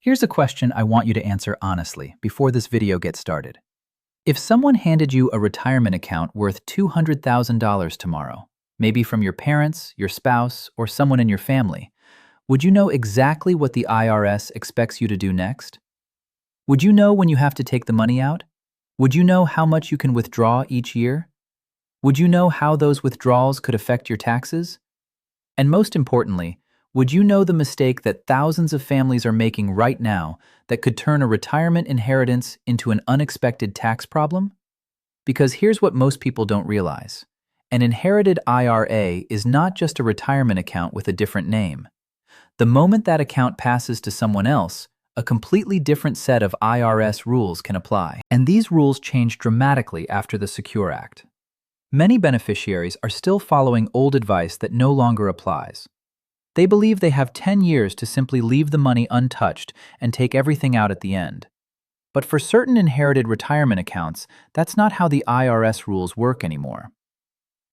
Here's a question I want you to answer honestly before this video gets started. If someone handed you a retirement account worth $200,000 tomorrow, maybe from your parents, your spouse, or someone in your family, would you know exactly what the IRS expects you to do next? Would you know when you have to take the money out? Would you know how much you can withdraw each year? Would you know how those withdrawals could affect your taxes? And most importantly, would you know the mistake that thousands of families are making right now that could turn a retirement inheritance into an unexpected tax problem? Because here's what most people don't realize. An inherited IRA is not just a retirement account with a different name. The moment that account passes to someone else, a completely different set of IRS rules can apply. And these rules changed dramatically after the Secure Act. Many beneficiaries are still following old advice that no longer applies. They believe they have 10 years to simply leave the money untouched and take everything out at the end. But for certain inherited retirement accounts, that's not how the IRS rules work anymore.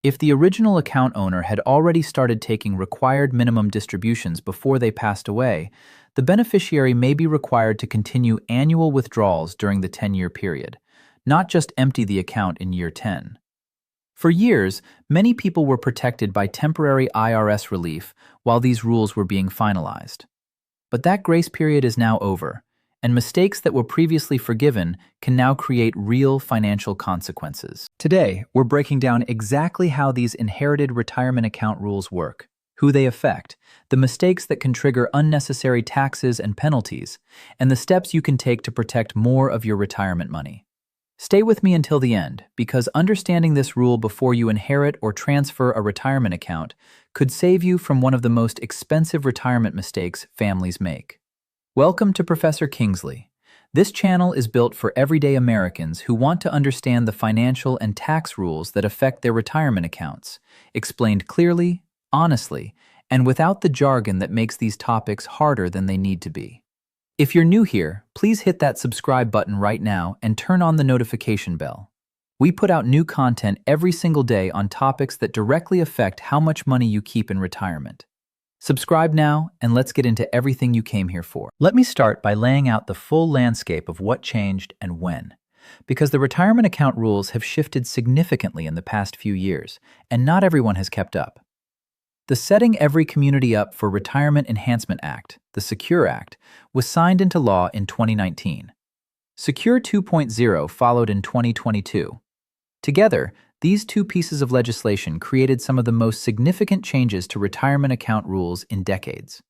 If the original account owner had already started taking required minimum distributions before they passed away, the beneficiary may be required to continue annual withdrawals during the 10-year period, not just empty the account in year 10. For years, many people were protected by temporary IRS relief while these rules were being finalized. But that grace period is now over, and mistakes that were previously forgiven can now create real financial consequences. Today, we're breaking down exactly how these inherited retirement account rules work, who they affect, the mistakes that can trigger unnecessary taxes and penalties, and the steps you can take to protect more of your retirement money. Stay with me until the end, because understanding this rule before you inherit or transfer a retirement account could save you from one of the most expensive retirement mistakes families make. Welcome to Professor Kingsley. This channel is built for everyday Americans who want to understand the financial and tax rules that affect their retirement accounts, explained clearly, honestly, and without the jargon that makes these topics harder than they need to be. If you're new here, please hit that subscribe button right now and turn on the notification bell. We put out new content every single day on topics that directly affect how much money you keep in retirement. Subscribe now, and let's get into everything you came here for. Let me start by laying out the full landscape of what changed and when. Because the retirement account rules have shifted significantly in the past few years, and not everyone has kept up. The Setting Every Community Up for Retirement Enhancement Act, the Secure Act, was signed into law in 2019. Secure 2.0 followed in 2022. Together, these two pieces of legislation created some of the most significant changes to retirement account rules in decades.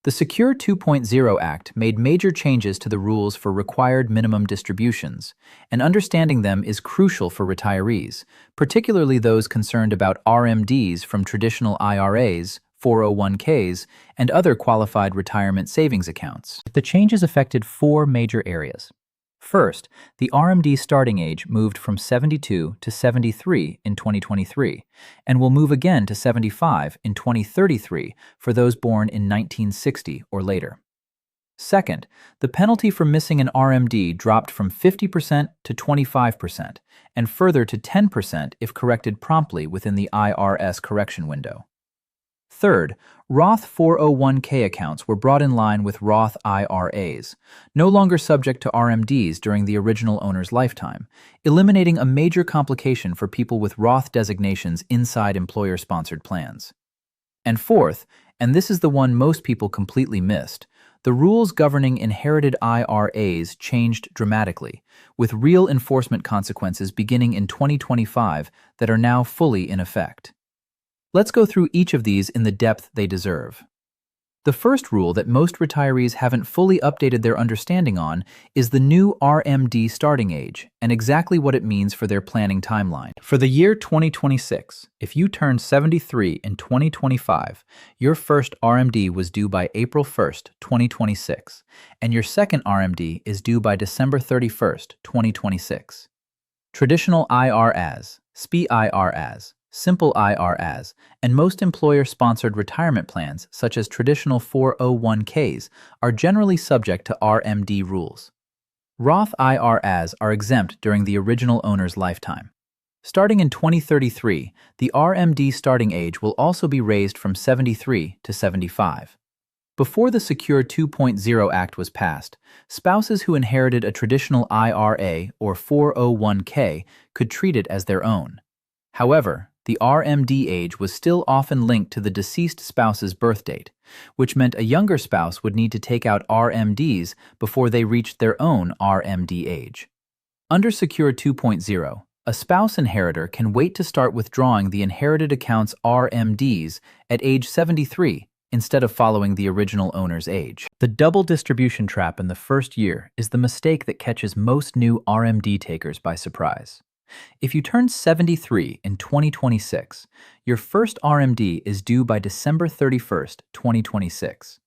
The Secure 2.0 Act made major changes to the rules for required minimum distributions, and understanding them is crucial for retirees, particularly those concerned about RMDs from traditional IRAs, 401ks, and other qualified retirement savings accounts. The changes affected four major areas. First, the RMD starting age moved from 72 to 73 in 2023, and will move again to 75 in 2033 for those born in 1960 or later. Second, the penalty for missing an RMD dropped from 50% to 25%, and further to 10% if corrected promptly within the IRS correction window. Third, Roth 401k accounts were brought in line with Roth IRAs, no longer subject to RMDs during the original owner's lifetime, eliminating a major complication for people with Roth designations inside employer-sponsored plans. And fourth, and this is the one most people completely missed, the rules governing inherited IRAs changed dramatically, with real enforcement consequences beginning in 2025 that are now fully in effect. Let's go through each of these in the depth they deserve. The first rule that most retirees haven't fully updated their understanding on is the new RMD starting age and exactly what it means for their planning timeline. For the year 2026, if you turned 73 in 2025, your first RMD was due by April 1st, 2026, and your second RMD is due by December 31st, 2026. Traditional IRAs, SPI IRAs, simple IRAs, and most employer-sponsored retirement plans, such as traditional 401ks, are generally subject to RMD rules. Roth IRAs are exempt during the original owner's lifetime. Starting in 2033, the RMD starting age will also be raised from 73 to 75. Before the Secure 2.0 Act was passed, spouses who inherited a traditional IRA or 401k could treat it as their own. However, the RMD age was still often linked to the deceased spouse's birth date, which meant a younger spouse would need to take out RMDs before they reached their own RMD age. Under Secure 2.0, a spouse inheritor can wait to start withdrawing the inherited account's RMDs at age 73 instead of following the original owner's age. The double distribution trap in the first year is the mistake that catches most new RMD takers by surprise. If you turn 73 in 2026, your first RMD is due by December 31st, 2026.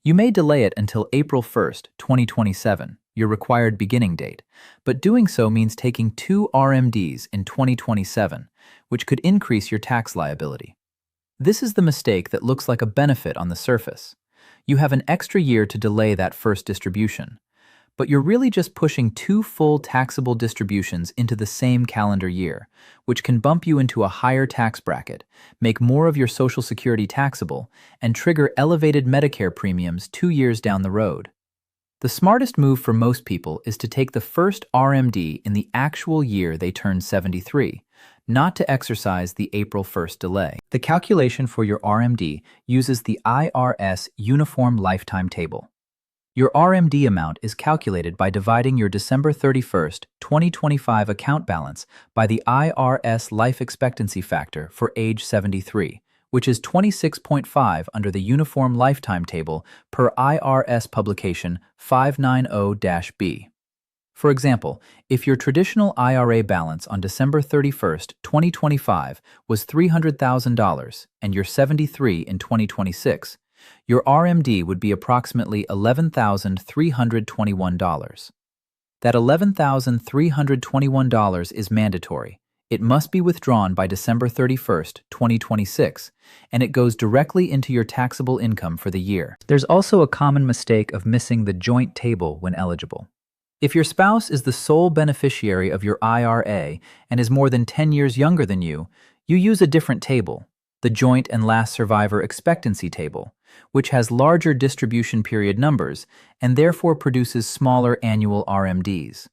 You may delay it until April 1st, 2027, your required beginning date, but doing so means taking 2 RMDs in 2027, which could increase your tax liability. This is the mistake that looks like a benefit on the surface. You have an extra year to delay that first distribution, but you're really just pushing 2 full taxable distributions into the same calendar year, which can bump you into a higher tax bracket, make more of your Social Security taxable, and trigger elevated Medicare premiums 2 years down the road. The smartest move for most people is to take the first RMD in the actual year they turn 73, not to exercise the April 1st delay. The calculation for your RMD uses the IRS Uniform Lifetime Table. Your RMD amount is calculated by dividing your December 31st, 2025 account balance by the IRS life expectancy factor for age 73, which is 26.5 under the Uniform Lifetime Table per IRS publication 590-B. For example, if your traditional IRA balance on December 31st, 2025 was $300,000 and you're 73 in 2026, your RMD would be approximately $11,321. That $11,321 is mandatory. It must be withdrawn by December 31st, 2026, and it goes directly into your taxable income for the year. There's also a common mistake of missing the joint table when eligible. If your spouse is the sole beneficiary of your IRA and is more than 10 years younger than you use a different table, the Joint and Last Survivor Expectancy Table, which has larger distribution period numbers and therefore produces smaller annual RMDs.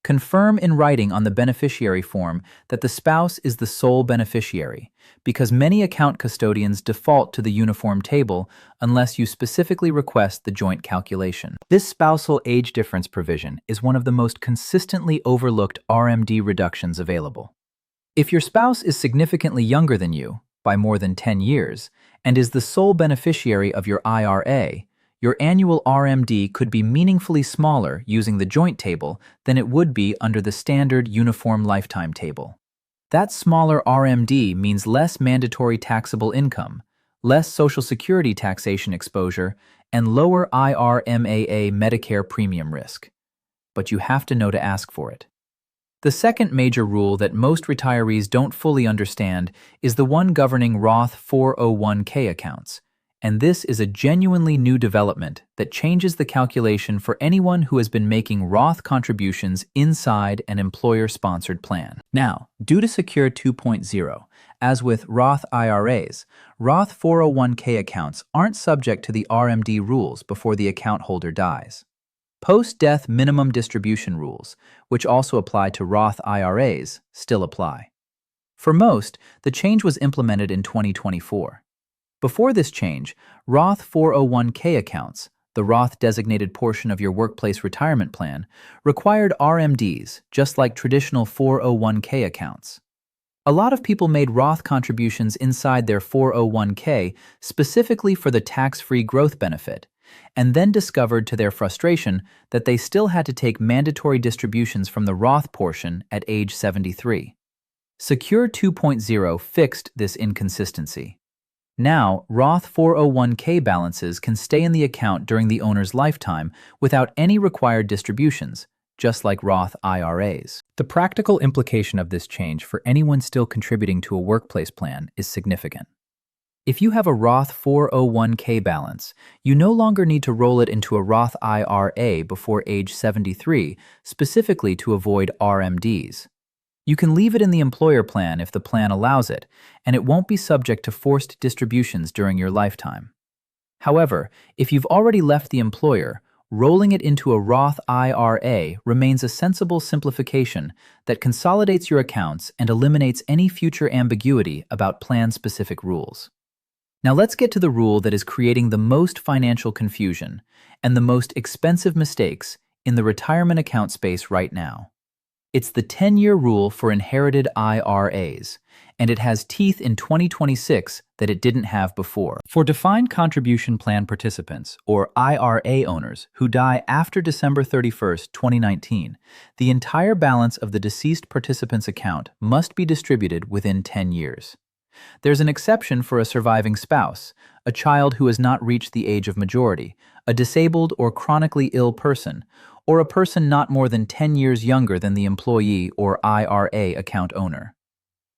Confirm in writing on the beneficiary form that the spouse is the sole beneficiary, because many account custodians default to the uniform table unless you specifically request the joint calculation. This spousal age difference provision is one of the most consistently overlooked RMD reductions available. If your spouse is significantly younger than you, by more than 10 years, and is the sole beneficiary of your IRA, your annual RMD could be meaningfully smaller using the joint table than it would be under the standard Uniform Lifetime Table. That smaller RMD means less mandatory taxable income, less Social Security taxation exposure, and lower IRMAA Medicare premium risk. But you have to know to ask for it. The second major rule that most retirees don't fully understand is the one governing Roth 401k accounts, and this is a genuinely new development that changes the calculation for anyone who has been making Roth contributions inside an employer-sponsored plan. Now, due to Secure 2.0, as with Roth IRAs, Roth 401k accounts aren't subject to the RMD rules before the account holder dies. Post-death minimum distribution rules, which also apply to Roth IRAs, still apply. For most, the change was implemented in 2024. Before this change, Roth 401k accounts, the Roth-designated portion of your workplace retirement plan, required RMDs, just like traditional 401k accounts. A lot of people made Roth contributions inside their 401k specifically for the tax-free growth benefit, and then discovered to their frustration that they still had to take mandatory distributions from the Roth portion at age 73. Secure 2.0 fixed this inconsistency. Now, Roth 401k balances can stay in the account during the owner's lifetime without any required distributions, just like Roth IRAs. The practical implication of this change for anyone still contributing to a workplace plan is significant. If you have a Roth 401k balance, you no longer need to roll it into a Roth IRA before age 73, specifically to avoid RMDs. You can leave it in the employer plan if the plan allows it, and it won't be subject to forced distributions during your lifetime. However, if you've already left the employer, rolling it into a Roth IRA remains a sensible simplification that consolidates your accounts and eliminates any future ambiguity about plan-specific rules. Now let's get to the rule that is creating the most financial confusion and the most expensive mistakes in the retirement account space right now. It's the 10-year rule for inherited IRAs, and it has teeth in 2026 that it didn't have before. For defined contribution plan participants, or IRA owners, who die after December 31st, 2019, the entire balance of the deceased participant's account must be distributed within 10 years. There's an exception for a surviving spouse, a child who has not reached the age of majority, a disabled or chronically ill person, or a person not more than 10 years younger than the employee or IRA account owner.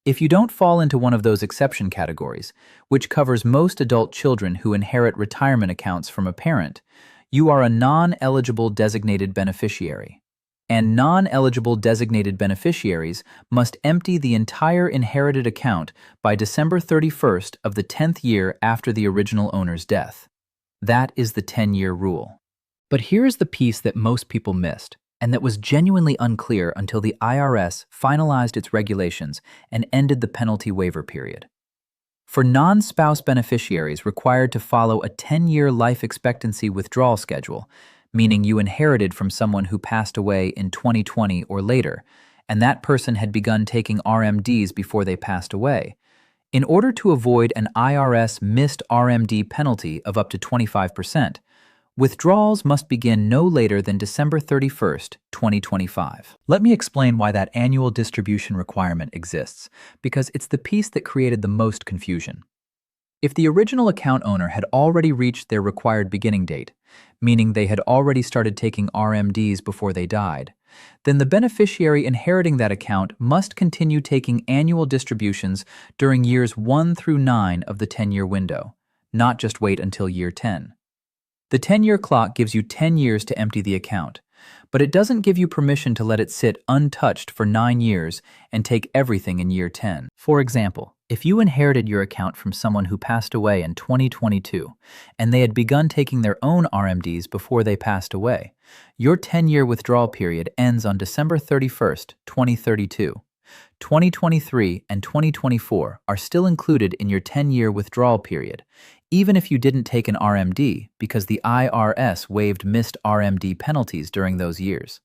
If you don't fall into one of those exception categories, which covers most adult children who inherit retirement accounts from a parent, you are a non-eligible designated beneficiary. And non-eligible designated beneficiaries must empty the entire inherited account by December 31st of the 10th year after the original owner's death. That is the 10-year rule. But here's the piece that most people missed, and that was genuinely unclear until the IRS finalized its regulations and ended the penalty waiver period. For non-spouse beneficiaries required to follow a 10-year life expectancy withdrawal schedule, meaning you inherited from someone who passed away in 2020 or later, and that person had begun taking RMDs before they passed away. In order to avoid an IRS missed RMD penalty of up to 25%, withdrawals must begin no later than December 31st, 2025. Let me explain why that annual distribution requirement exists, because it's the piece that created the most confusion. If the original account owner had already reached their required beginning date, meaning they had already started taking RMDs before they died, then the beneficiary inheriting that account must continue taking annual distributions during years 1 through 9 of the 10-year window, not just wait until year 10. The 10-year clock gives you 10 years to empty the account, but it doesn't give you permission to let it sit untouched for 9 years and take everything in year 10. For example, if you inherited your account from someone who passed away in 2022 and they had begun taking their own RMDs before they passed away, your 10-year withdrawal period ends on December 31st, 2032. 2023 and 2024 are still included in your 10-year withdrawal period, even if you didn't take an RMD because the IRS waived missed RMD penalties during those years.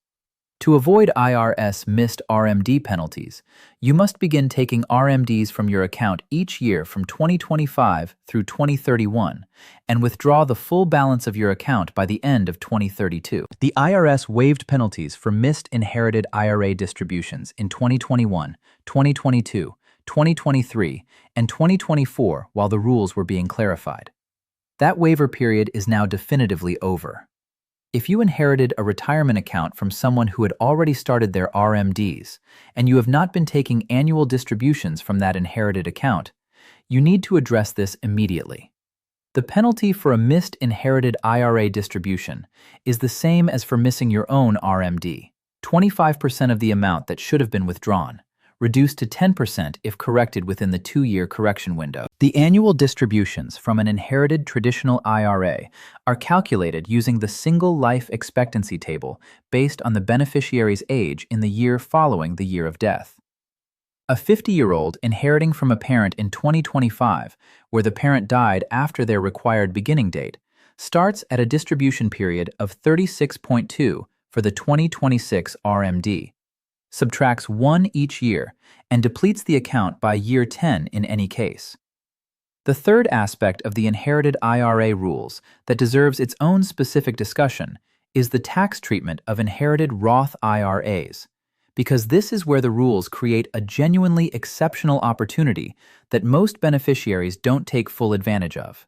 To avoid IRS missed RMD penalties, you must begin taking RMDs from your account each year from 2025 through 2031 and withdraw the full balance of your account by the end of 2032. The IRS waived penalties for missed inherited IRA distributions in 2021, 2022, 2023, and 2024 while the rules were being clarified. That waiver period is now definitively over. If you inherited a retirement account from someone who had already started their RMDs, and you have not been taking annual distributions from that inherited account, you need to address this immediately. The penalty for a missed inherited IRA distribution is the same as for missing your own RMD, 25% of the amount that should have been withdrawn, reduced to 10% if corrected within the 2-year correction window. The annual distributions from an inherited traditional IRA are calculated using the single life expectancy table based on the beneficiary's age in the year following the year of death. A 50-year-old inheriting from a parent in 2025, where the parent died after their required beginning date, starts at a distribution period of 36.2 for the 2026 RMD, subtracts 1 each year, and depletes the account by year 10 in any case. The third aspect of the inherited IRA rules that deserves its own specific discussion is the tax treatment of inherited Roth IRAs, because this is where the rules create a genuinely exceptional opportunity that most beneficiaries don't take full advantage of.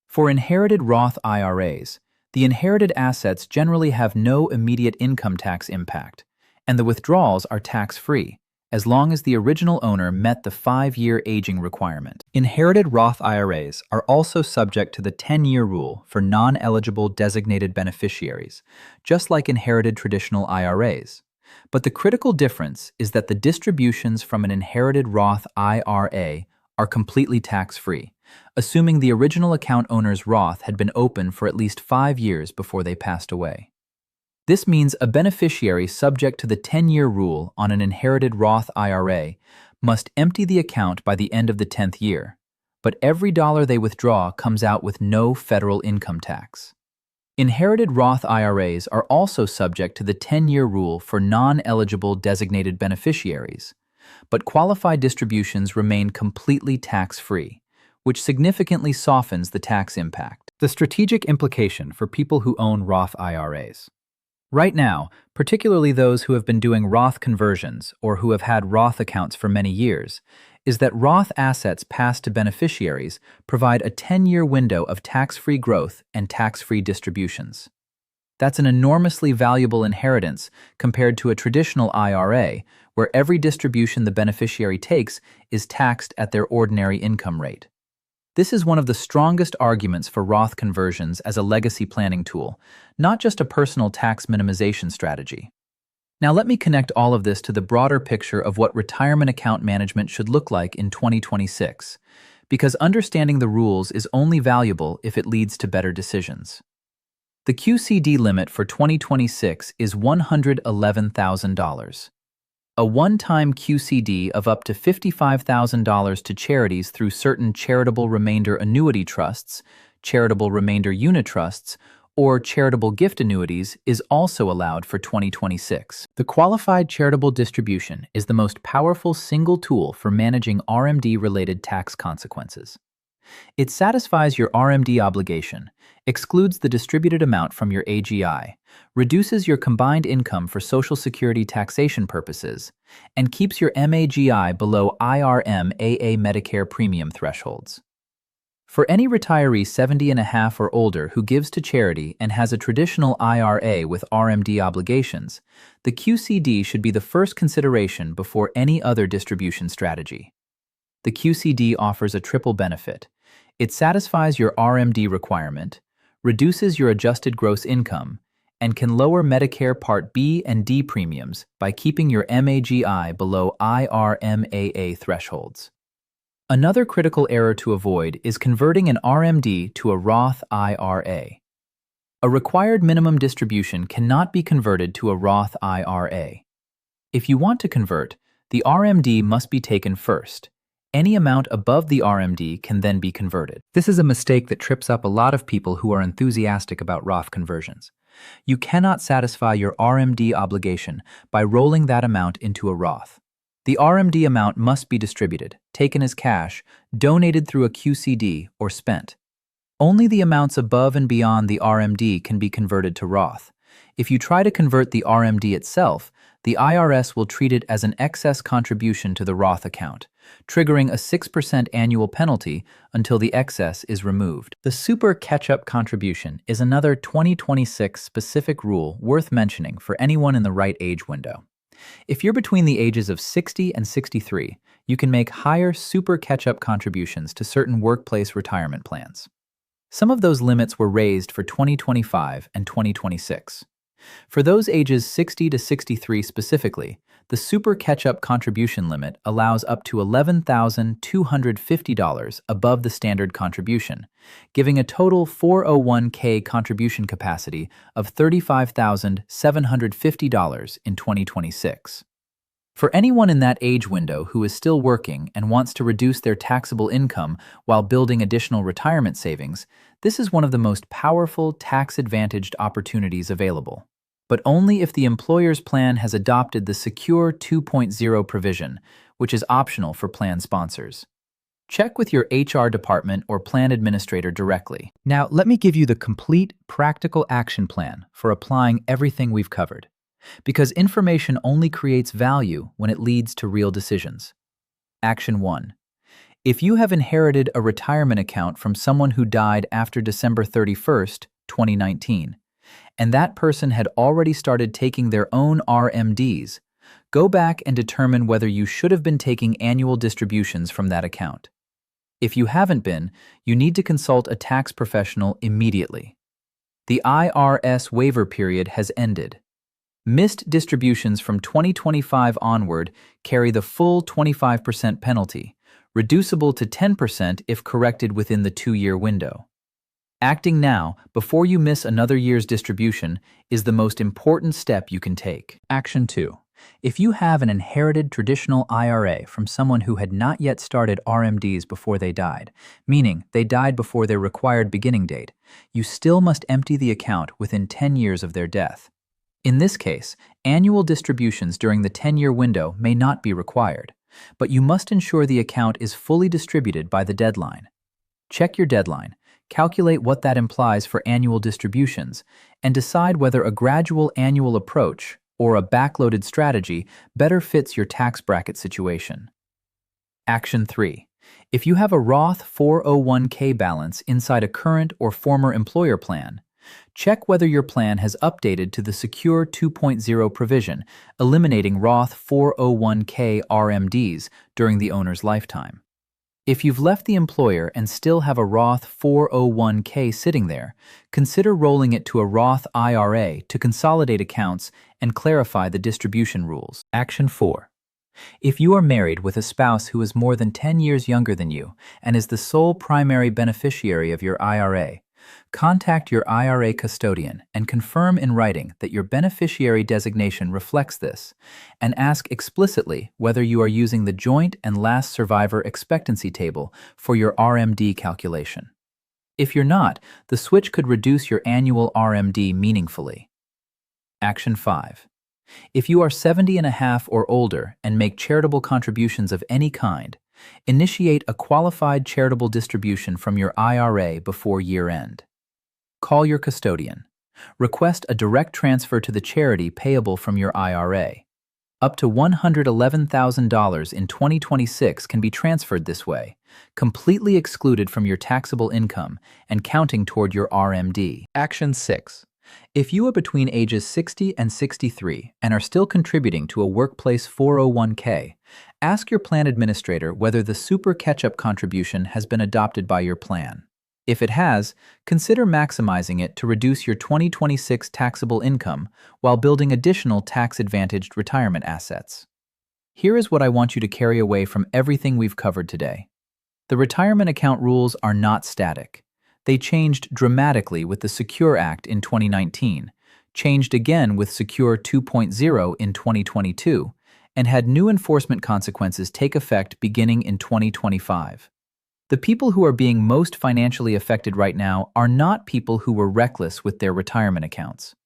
For inherited Roth IRAs, the inherited assets generally have no immediate income tax impact, and the withdrawals are tax-free, as long as the original owner met the 5-year aging requirement. Inherited Roth IRAs are also subject to the 10-year rule for non-eligible designated beneficiaries, just like inherited traditional IRAs. But the critical difference is that the distributions from an inherited Roth IRA are completely tax-free, assuming the original account owner's Roth had been open for at least 5 years before they passed away. This means a beneficiary subject to the 10-year rule on an inherited Roth IRA must empty the account by the end of the 10th year, but every dollar they withdraw comes out with no federal income tax. Inherited Roth IRAs are also subject to the 10-year rule for non-eligible designated beneficiaries, but qualified distributions remain completely tax-free, which significantly softens the tax impact. The strategic implication for people who own Roth IRAs. Right now, particularly those who have been doing Roth conversions or who have had Roth accounts for many years, is that Roth assets passed to beneficiaries provide a 10-year window of tax-free growth and tax-free distributions. That's an enormously valuable inheritance compared to a traditional IRA, where every distribution the beneficiary takes is taxed at their ordinary income rate. This is one of the strongest arguments for Roth conversions as a legacy planning tool, not just a personal tax minimization strategy. Now let me connect all of this to the broader picture of what retirement account management should look like in 2026, because understanding the rules is only valuable if it leads to better decisions. The QCD limit for 2026 is $111,000. A one-time QCD of up to $55,000 to charities through certain charitable remainder annuity trusts, charitable remainder unit trusts, or charitable gift annuities is also allowed for 2026. The qualified charitable distribution is the most powerful single tool for managing RMD-related tax consequences. It satisfies your RMD obligation, excludes the distributed amount from your AGI, reduces your combined income for Social Security taxation purposes, and keeps your MAGI below IRM-AA Medicare premium thresholds. For any retiree 70 and a half or older who gives to charity and has a traditional IRA with RMD obligations, the QCD should be the first consideration before any other distribution strategy. The QCD offers a triple benefit. It satisfies your RMD requirement, reduces your adjusted gross income, and can lower Medicare Part B and D premiums by keeping your MAGI below IRMAA thresholds. Another critical error to avoid is converting an RMD to a Roth IRA. A required minimum distribution cannot be converted to a Roth IRA. If you want to convert, the RMD must be taken first. Any amount above the RMD can then be converted. This is a mistake that trips up a lot of people who are enthusiastic about Roth conversions. You cannot satisfy your RMD obligation by rolling that amount into a Roth. The RMD amount must be distributed, taken as cash, donated through a QCD, or spent. Only the amounts above and beyond the RMD can be converted to Roth. If you try to convert the RMD itself, the IRS will treat it as an excess contribution to the Roth account, triggering a 6% annual penalty until the excess is removed. The super catch-up contribution is another 2026 specific rule worth mentioning for anyone in the right age window. If you're between the ages of 60 and 63, you can make higher super catch-up contributions to certain workplace retirement plans. Some of those limits were raised for 2025 and 2026. For those ages 60 to 63 specifically, the super catch-up contribution limit allows up to $11,250 above the standard contribution, giving a total 401k contribution capacity of $35,750 in 2026. For anyone in that age window who is still working and wants to reduce their taxable income while building additional retirement savings, this is one of the most powerful tax-advantaged opportunities available. But only if the employer's plan has adopted the Secure 2.0 provision, which is optional for plan sponsors. Check with your HR department or plan administrator directly. Now, let me give you the complete, practical action plan for applying everything we've covered, because information only creates value when it leads to real decisions. Action 1. If you have inherited a retirement account from someone who died after December 31st, 2019, and that person had already started taking their own RMDs, go back and determine whether you should have been taking annual distributions from that account. If you haven't been, you need to consult a tax professional immediately. The IRS waiver period has ended. Missed distributions from 2025 onward carry the full 25% penalty, reducible to 10% if corrected within the 2-year window. Acting now, before you miss another year's distribution, is the most important step you can take. Action 2. If you have an inherited traditional IRA from someone who had not yet started RMDs before they died, meaning they died before their required beginning date, you still must empty the account within 10 years of their death. In this case, annual distributions during the 10-year window may not be required, but you must ensure the account is fully distributed by the deadline. Check your deadline, calculate what that implies for annual distributions, and decide whether a gradual annual approach or a backloaded strategy better fits your tax bracket situation. Action 3. If you have a Roth 401k balance inside a current or former employer plan, check whether your plan has updated to the Secure 2.0 provision, eliminating Roth 401k RMDs during the owner's lifetime. If you've left the employer and still have a Roth 401k sitting there, consider rolling it to a Roth IRA to consolidate accounts and clarify the distribution rules. Action 4. If you are married with a spouse who is more than 10 years younger than you and is the sole primary beneficiary of your IRA, contact your IRA custodian and confirm in writing that your beneficiary designation reflects this, and ask explicitly whether you are using the joint and last survivor expectancy table for your RMD calculation. If you're not, the switch could reduce your annual RMD meaningfully. Action 5. If you are 70 and a half or older and make charitable contributions of any kind, initiate a qualified charitable distribution from your IRA before year-end. Call your custodian. Request a direct transfer to the charity payable from your IRA. Up to $111,000 in 2026 can be transferred this way, completely excluded from your taxable income and counting toward your RMD. Action 6. If you are between ages 60 and 63 and are still contributing to a workplace 401k, ask your plan administrator whether the Super Catch-up contribution has been adopted by your plan. If it has, consider maximizing it to reduce your 2026 taxable income while building additional tax-advantaged retirement assets. Here is what I want you to carry away from everything we've covered today. The retirement account rules are not static. They changed dramatically with the Secure Act in 2019, changed again with Secure 2.0 in 2022, and had new enforcement consequences take effect beginning in 2025. The people who are being most financially affected right now are not people who were reckless with their retirement accounts.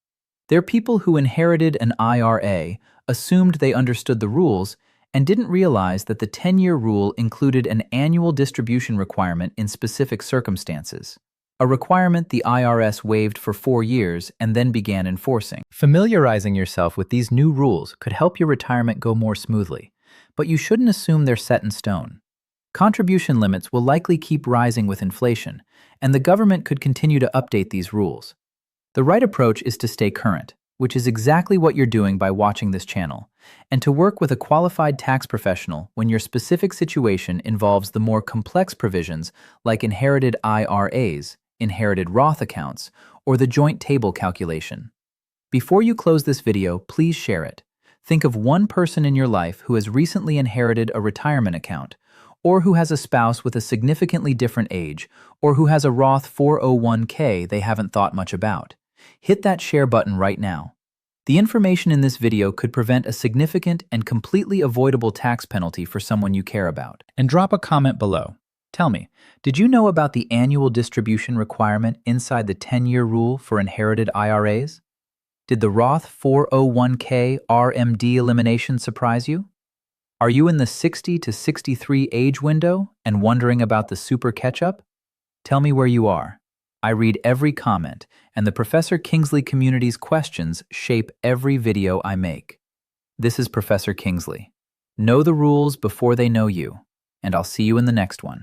They're people who inherited an IRA, assumed they understood the rules, and didn't realize that the 10-year rule included an annual distribution requirement in specific circumstances, a requirement the IRS waived for 4 years and then began enforcing. Familiarizing yourself with these new rules could help your retirement go more smoothly, but you shouldn't assume they're set in stone. Contribution limits will likely keep rising with inflation, and the government could continue to update these rules. The right approach is to stay current, which is exactly what you're doing by watching this channel, and to work with a qualified tax professional when your specific situation involves the more complex provisions like inherited IRAs, inherited Roth accounts, or the joint table calculation. Before you close this video, please share it. Think of one person in your life who has recently inherited a retirement account, or who has a spouse with a significantly different age, or who has a Roth 401k they haven't thought much about. Hit that share button right now. The information in this video could prevent a significant and completely avoidable tax penalty for someone you care about. And drop a comment below. Tell me, did you know about the annual distribution requirement inside the 10-year rule for inherited IRAs? Did the Roth 401k RMD elimination surprise you? Are you in the 60 to 63 age window and wondering about the Super Catch-up? Tell me where you are. I read every comment, and the Professor Kingsley community's questions shape every video I make. This is Professor Kingsley. Know the rules before they know you, and I'll see you in the next one.